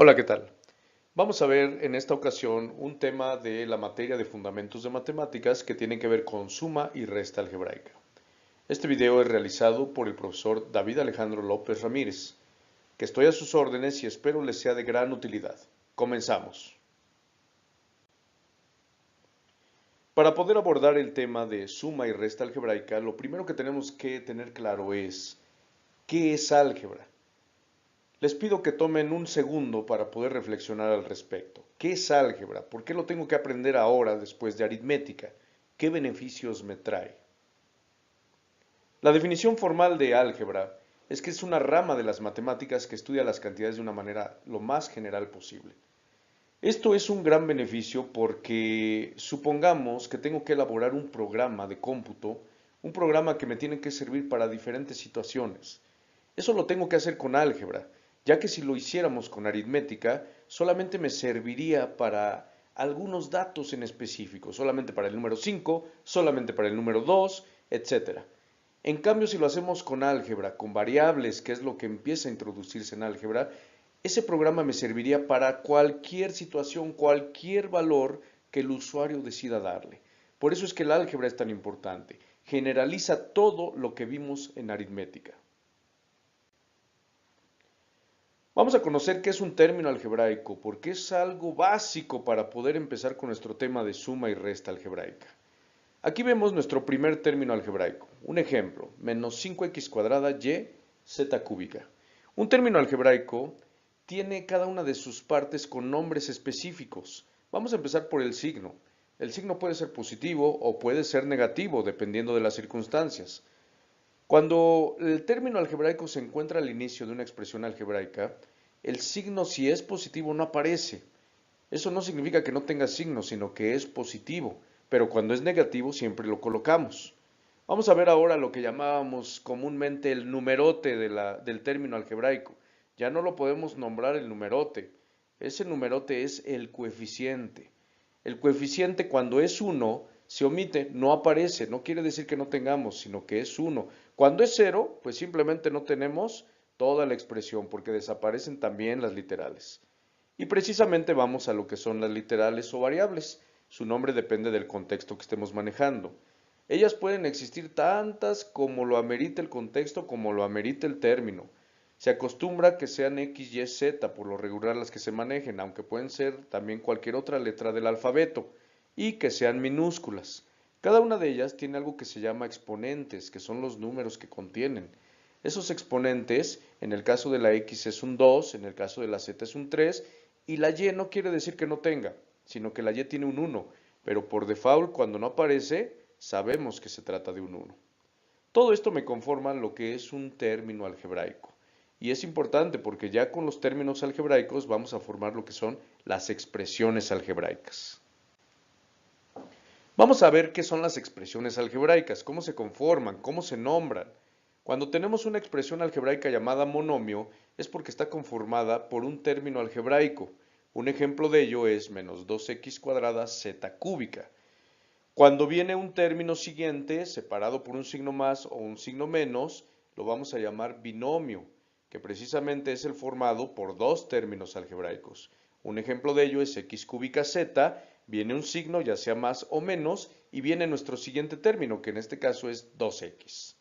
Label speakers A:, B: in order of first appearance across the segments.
A: Hola, ¿qué tal? Vamos a ver en esta ocasión un tema de la materia de fundamentos de matemáticas que tiene que ver con suma y resta algebraica. Este video es realizado por el profesor David Alejandro López Ramírez, que estoy a sus órdenes y espero les sea de gran utilidad. Comenzamos. Para poder abordar el tema de suma y resta algebraica, lo primero que tenemos que tener claro es ¿qué es álgebra? Les pido que tomen un segundo para poder reflexionar al respecto. ¿Qué es álgebra? ¿Por qué lo tengo que aprender ahora después de aritmética? ¿Qué beneficios me trae? La definición formal de álgebra es que es una rama de las matemáticas que estudia las cantidades de una manera lo más general posible. Esto es un gran beneficio porque supongamos que tengo que elaborar un programa de cómputo, un programa que me tiene que servir para diferentes situaciones. Eso lo tengo que hacer con álgebra, ya que si lo hiciéramos con aritmética, solamente me serviría para algunos datos en específico, solamente para el número 5, solamente para el número 2, etc. En cambio, si lo hacemos con álgebra, con variables, que es lo que empieza a introducirse en álgebra, ese programa me serviría para cualquier situación, cualquier valor que el usuario decida darle. Por eso es que el álgebra es tan importante. Generaliza todo lo que vimos en aritmética. Vamos a conocer qué es un término algebraico, porque es algo básico para poder empezar con nuestro tema de suma y resta algebraica. Aquí vemos nuestro primer término algebraico. Un ejemplo, menos 5x cuadrada y z cúbica. Un término algebraico tiene cada una de sus partes con nombres específicos. Vamos a empezar por el signo. El signo puede ser positivo o puede ser negativo, dependiendo de las circunstancias. Cuando el término algebraico se encuentra al inicio de una expresión algebraica, el signo si es positivo no aparece. Eso no significa que no tenga signo, sino que es positivo, pero cuando es negativo siempre lo colocamos. Vamos a ver ahora lo que llamábamos comúnmente el numerote del término algebraico. Ya no lo podemos nombrar el numerote. Ese numerote es el coeficiente. El coeficiente cuando es 1 se omite, no aparece, no quiere decir que no tengamos, sino que es 1. Cuando es 0, pues simplemente no tenemos toda la expresión porque desaparecen también las literales. Y precisamente vamos a lo que son las literales o variables. Su nombre depende del contexto que estemos manejando. Ellas pueden existir tantas como lo amerite el contexto, como lo amerite el término. Se acostumbra que sean X, Y, Z por lo regular las que se manejen, aunque pueden ser también cualquier otra letra del alfabeto, y que sean minúsculas. Cada una de ellas tiene algo que se llama exponentes, que son los números que contienen. Esos exponentes, en el caso de la X es un 2, en el caso de la Z es un 3, y la Y no quiere decir que no tenga, sino que la Y tiene un 1, pero por default cuando no aparece, sabemos que se trata de un 1. Todo esto me conforma lo que es un término algebraico. Y es importante porque ya con los términos algebraicos vamos a formar lo que son las expresiones algebraicas. Vamos a ver qué son las expresiones algebraicas, cómo se conforman, cómo se nombran. Cuando tenemos una expresión algebraica llamada monomio, es porque está conformada por un término algebraico. Un ejemplo de ello es menos 2x cuadrada z cúbica. Cuando viene un término siguiente, separado por un signo más o un signo menos, lo vamos a llamar binomio, que precisamente es el formado por dos términos algebraicos. Un ejemplo de ello es x cúbica z, viene un signo, ya sea más o menos, y viene nuestro siguiente término, que en este caso es 2x.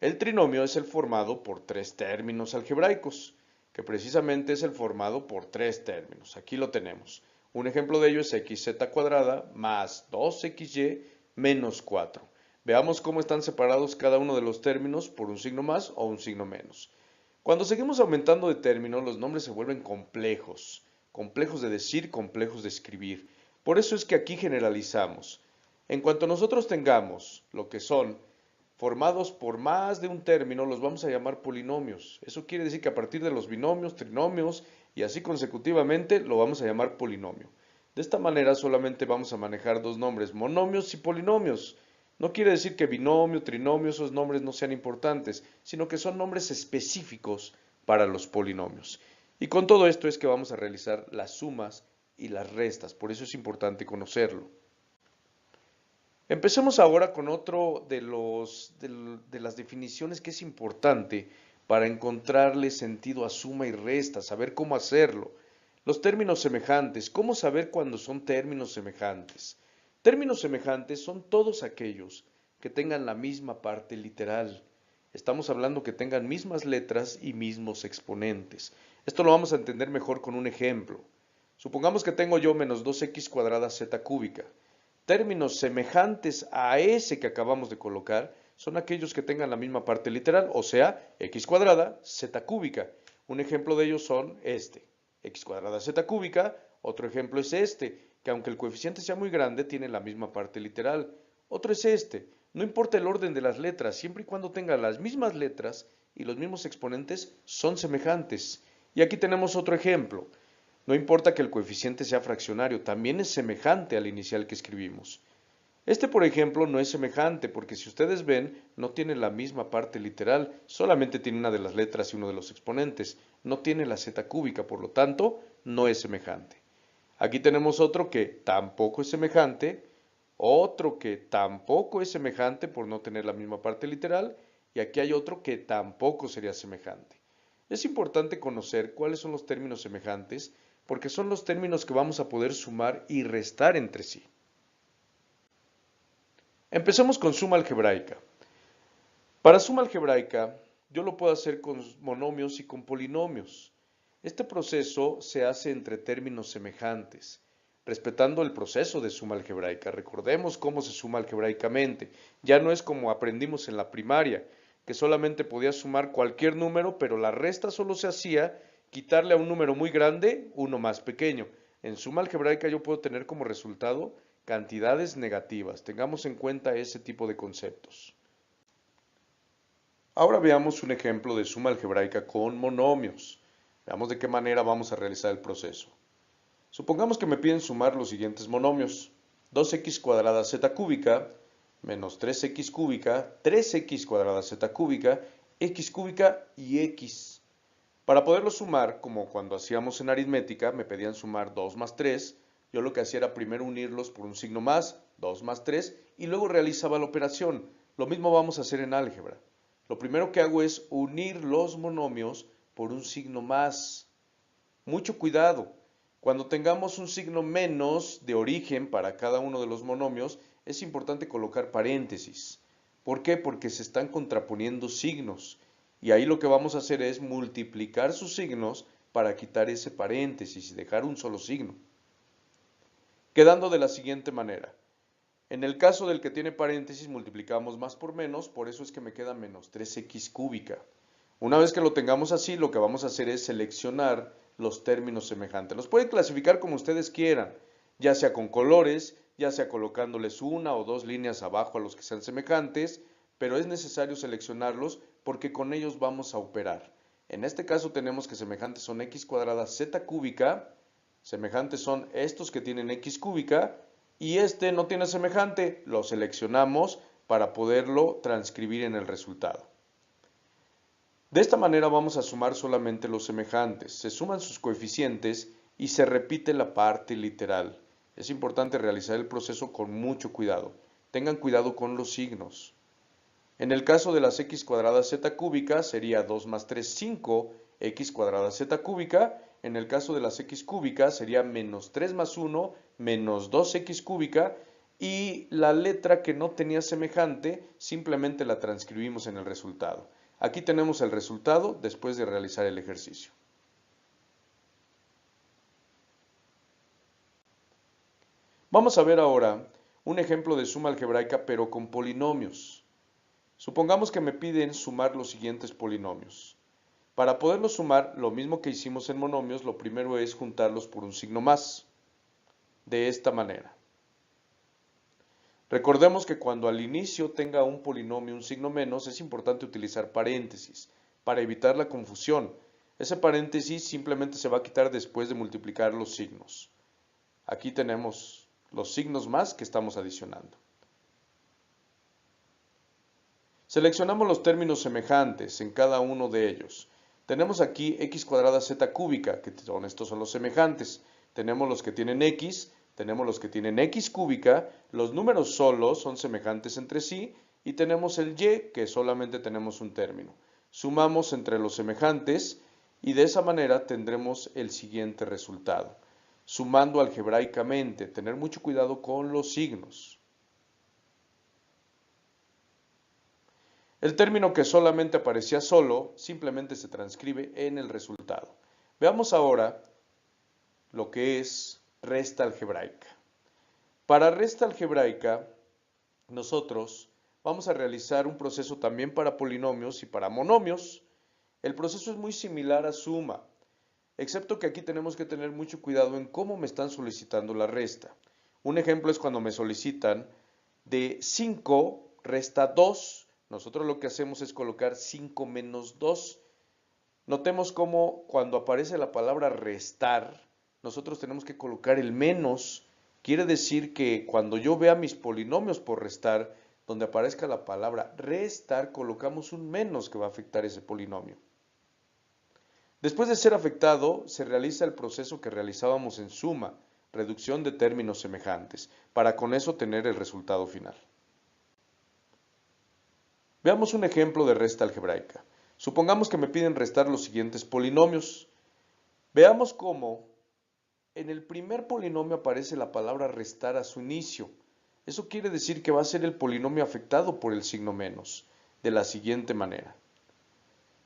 A: El trinomio es el formado por tres términos algebraicos, que precisamente es el formado por tres términos. Aquí lo tenemos. Un ejemplo de ello es xz cuadrada más 2xy menos 4. Veamos cómo están separados cada uno de los términos por un signo más o un signo menos. Cuando seguimos aumentando de términos, los nombres se vuelven complejos. Complejos de decir, complejos de escribir. Por eso es que aquí generalizamos. En cuanto nosotros tengamos lo que son formados por más de un término, los vamos a llamar polinomios. Eso quiere decir que a partir de los binomios, trinomios y así consecutivamente lo vamos a llamar polinomio. De esta manera solamente vamos a manejar dos nombres, monomios y polinomios. No quiere decir que binomio, trinomio, esos nombres no sean importantes, sino que son nombres específicos para los polinomios. Y con todo esto es que vamos a realizar las sumas y las restas, por eso es importante conocerlo. Empecemos ahora con otro de las definiciones que es importante para encontrarle sentido a suma y resta, saber cómo hacerlo. Los términos semejantes, ¿cómo saber cuándo son términos semejantes? Términos semejantes son todos aquellos que tengan la misma parte literal. Estamos hablando que tengan mismas letras y mismos exponentes. Esto lo vamos a entender mejor con un ejemplo. Supongamos que tengo yo menos 2x cuadrada z cúbica. Términos semejantes a ese que acabamos de colocar son aquellos que tengan la misma parte literal, o sea, x cuadrada z cúbica. Un ejemplo de ellos son x cuadrada z cúbica. Otro ejemplo es que aunque el coeficiente sea muy grande, tiene la misma parte literal. Otro es no importa el orden de las letras, siempre y cuando tenga las mismas letras y los mismos exponentes, son semejantes. Y aquí tenemos otro ejemplo. No importa que el coeficiente sea fraccionario, también es semejante al inicial que escribimos. Por ejemplo, no es semejante porque si ustedes ven, no tiene la misma parte literal, solamente tiene una de las letras y uno de los exponentes. No tiene la z cúbica, por lo tanto, no es semejante. Aquí tenemos otro que tampoco es semejante, otro que tampoco es semejante por no tener la misma parte literal, y aquí hay otro que tampoco sería semejante. Es importante conocer cuáles son los términos semejantes, porque son los términos que vamos a poder sumar y restar entre sí. Empecemos con suma algebraica. Para suma algebraica, yo lo puedo hacer con monomios y con polinomios. Este proceso se hace entre términos semejantes, respetando el proceso de suma algebraica. Recordemos cómo se suma algebraicamente. Ya no es como aprendimos en la primaria, que solamente podía sumar cualquier número, pero la resta solo se hacía quitarle a un número muy grande uno más pequeño. En suma algebraica yo puedo tener como resultado cantidades negativas. Tengamos en cuenta ese tipo de conceptos. Ahora veamos un ejemplo de suma algebraica con monomios. Veamos de qué manera vamos a realizar el proceso. Supongamos que me piden sumar los siguientes monomios. 2x cuadrada z cúbica menos 3x cúbica, 3x cuadrada z cúbica, x cúbica y x. Para poderlo sumar, como cuando hacíamos en aritmética, me pedían sumar 2 más 3, yo lo que hacía era primero unirlos por un signo más, 2 más 3, y luego realizaba la operación. Lo mismo vamos a hacer en álgebra. Lo primero que hago es unir los monomios por un signo más. Mucho cuidado. Cuando tengamos un signo menos de origen para cada uno de los monomios, es importante colocar paréntesis. ¿Por qué? Porque se están contraponiendo signos. Y ahí lo que vamos a hacer es multiplicar sus signos para quitar ese paréntesis y dejar un solo signo. Quedando de la siguiente manera. En el caso del que tiene paréntesis, multiplicamos más por menos, por eso es que me queda menos 3x cúbica. Una vez que lo tengamos así, lo que vamos a hacer es seleccionar los términos semejantes. Los pueden clasificar como ustedes quieran, ya sea con colores, ya sea colocándoles una o dos líneas abajo a los que sean semejantes, pero es necesario seleccionarlos porque con ellos vamos a operar. En este caso tenemos que semejantes son x cuadrada z cúbica, semejantes son estos que tienen x cúbica, y no tiene semejante, lo seleccionamos para poderlo transcribir en el resultado. De esta manera vamos a sumar solamente los semejantes, se suman sus coeficientes y se repite la parte literal. Es importante realizar el proceso con mucho cuidado. Tengan cuidado con los signos. En el caso de las x cuadrada z cúbica sería 2 más 3, 5, x cuadrada z cúbica. En el caso de las x cúbicas sería menos 3 más 1, menos 2x cúbica. Y la letra que no tenía semejante, simplemente la transcribimos en el resultado. Aquí tenemos el resultado después de realizar el ejercicio. Vamos a ver ahora un ejemplo de suma algebraica pero con polinomios. Supongamos que me piden sumar los siguientes polinomios. Para poderlos sumar, lo mismo que hicimos en monomios, lo primero es juntarlos por un signo más. De esta manera. Recordemos que cuando al inicio tenga un polinomio un signo menos, es importante utilizar paréntesis para evitar la confusión. Ese paréntesis simplemente se va a quitar después de multiplicar los signos. Aquí tenemos los signos más que estamos adicionando. Seleccionamos los términos semejantes en cada uno de ellos. Tenemos aquí x cuadrada z cúbica, que estos son los semejantes. Tenemos los que tienen x, tenemos los que tienen x cúbica, los números solos son semejantes entre sí, y tenemos el y, que solamente tenemos un término. Sumamos entre los semejantes y de esa manera tendremos el siguiente resultado. Sumando algebraicamente, tener mucho cuidado con los signos. El término que solamente aparecía solo simplemente se transcribe en el resultado. Veamos ahora lo que es resta algebraica. Para resta algebraica, nosotros vamos a realizar un proceso también para polinomios y para monomios. El proceso es muy similar a suma, excepto que aquí tenemos que tener mucho cuidado en cómo me están solicitando la resta. Un ejemplo es cuando me solicitan de 5 resta 2. Nosotros lo que hacemos es colocar 5 menos 2. Notemos cómo cuando aparece la palabra restar, nosotros tenemos que colocar el menos. Quiere decir que cuando yo vea mis polinomios por restar, donde aparezca la palabra restar, colocamos un menos que va a afectar ese polinomio. Después de ser afectado, se realiza el proceso que realizábamos en suma, reducción de términos semejantes, para con eso tener el resultado final. Veamos un ejemplo de resta algebraica. Supongamos que me piden restar los siguientes polinomios. Veamos cómo en el primer polinomio aparece la palabra restar a su inicio. Eso quiere decir que va a ser el polinomio afectado por el signo menos, de la siguiente manera.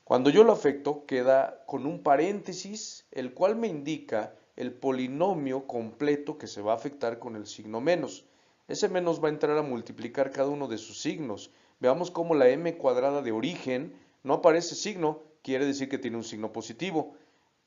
A: Cuando yo lo afecto, queda con un paréntesis, el cual me indica el polinomio completo que se va a afectar con el signo menos. Ese menos va a entrar a multiplicar cada uno de sus signos. Veamos cómo la m cuadrada de origen no aparece signo, quiere decir que tiene un signo positivo.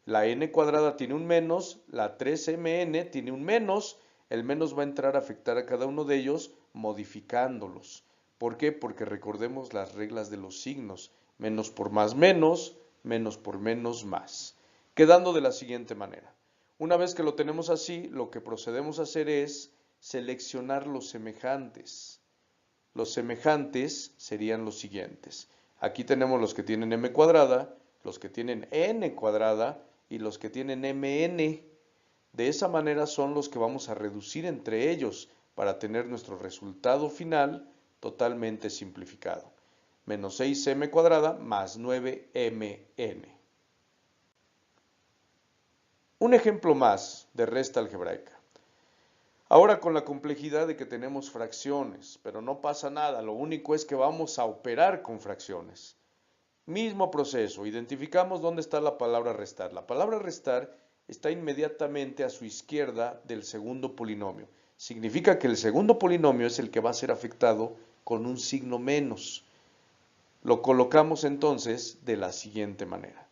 A: La n cuadrada tiene un menos, la 3mn tiene un menos, el menos va a entrar a afectar a cada uno de ellos modificándolos. ¿Por qué? Porque recordemos las reglas de los signos. Menos por más menos, menos por menos más. Quedando de la siguiente manera. Una vez que lo tenemos así, lo que procedemos a hacer es seleccionar los semejantes. Los semejantes serían los siguientes. Aquí tenemos los que tienen m cuadrada, los que tienen n cuadrada y los que tienen mn. De esa manera son los que vamos a reducir entre ellos para tener nuestro resultado final totalmente simplificado. Menos 6m cuadrada más 9mn. Un ejemplo más de resta algebraica. Ahora con la complejidad de que tenemos fracciones, pero no pasa nada, lo único es que vamos a operar con fracciones. Mismo proceso, identificamos dónde está la palabra restar. La palabra restar está inmediatamente a su izquierda del segundo polinomio. Significa que el segundo polinomio es el que va a ser afectado con un signo menos. Lo colocamos entonces de la siguiente manera.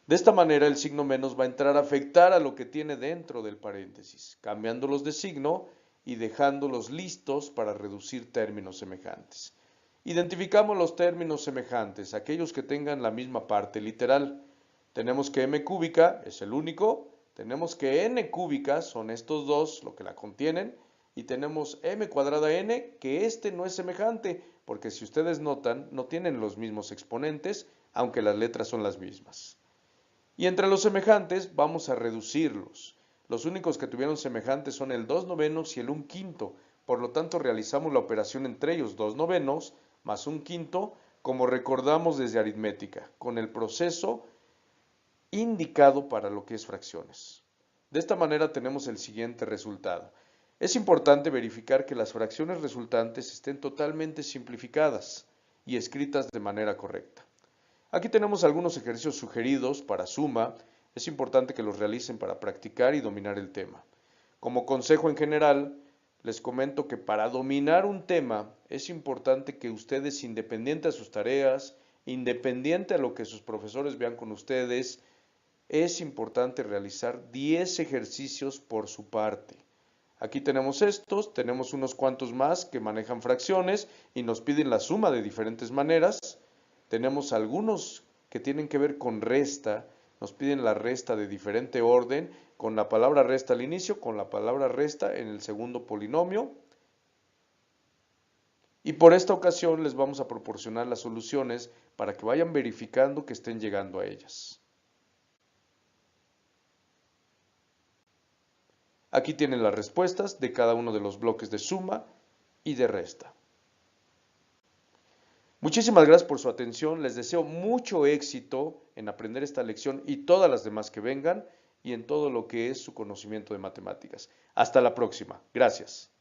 A: De esta manera el signo menos va a entrar a afectar a lo que tiene dentro del paréntesis, cambiándolos de signo y dejándolos listos para reducir términos semejantes. Identificamos los términos semejantes, aquellos que tengan la misma parte literal. Tenemos que m cúbica es el único, tenemos que n cúbica son estos dos, lo que la contienen, y tenemos m cuadrada n, que este no es semejante, porque si ustedes notan, no tienen los mismos exponentes, aunque las letras son las mismas. Y entre los semejantes vamos a reducirlos. Los únicos que tuvieron semejantes son el 2 novenos y el 1 quinto. Por lo tanto, realizamos la operación entre ellos, 2 novenos más 1 quinto, como recordamos desde aritmética, con el proceso indicado para lo que es fracciones. De esta manera tenemos el siguiente resultado. Es importante verificar que las fracciones resultantes estén totalmente simplificadas y escritas de manera correcta. Aquí tenemos algunos ejercicios sugeridos para suma. Es importante que los realicen para practicar y dominar el tema. Como consejo en general, les comento que para dominar un tema es importante que ustedes, independiente a sus tareas, independiente a lo que sus profesores vean con ustedes, es importante realizar 10 ejercicios por su parte. Aquí tenemos estos, tenemos unos cuantos más que manejan fracciones y nos piden la suma de diferentes maneras. Tenemos algunos que tienen que ver con resta, nos piden la resta de diferente orden, con la palabra resta al inicio, con la palabra resta en el segundo polinomio. Y por esta ocasión les vamos a proporcionar las soluciones para que vayan verificando que estén llegando a ellas. Aquí tienen las respuestas de cada uno de los bloques de suma y de resta. Muchísimas gracias por su atención. Les deseo mucho éxito en aprender esta lección y todas las demás que vengan y en todo lo que es su conocimiento de matemáticas. Hasta la próxima. Gracias.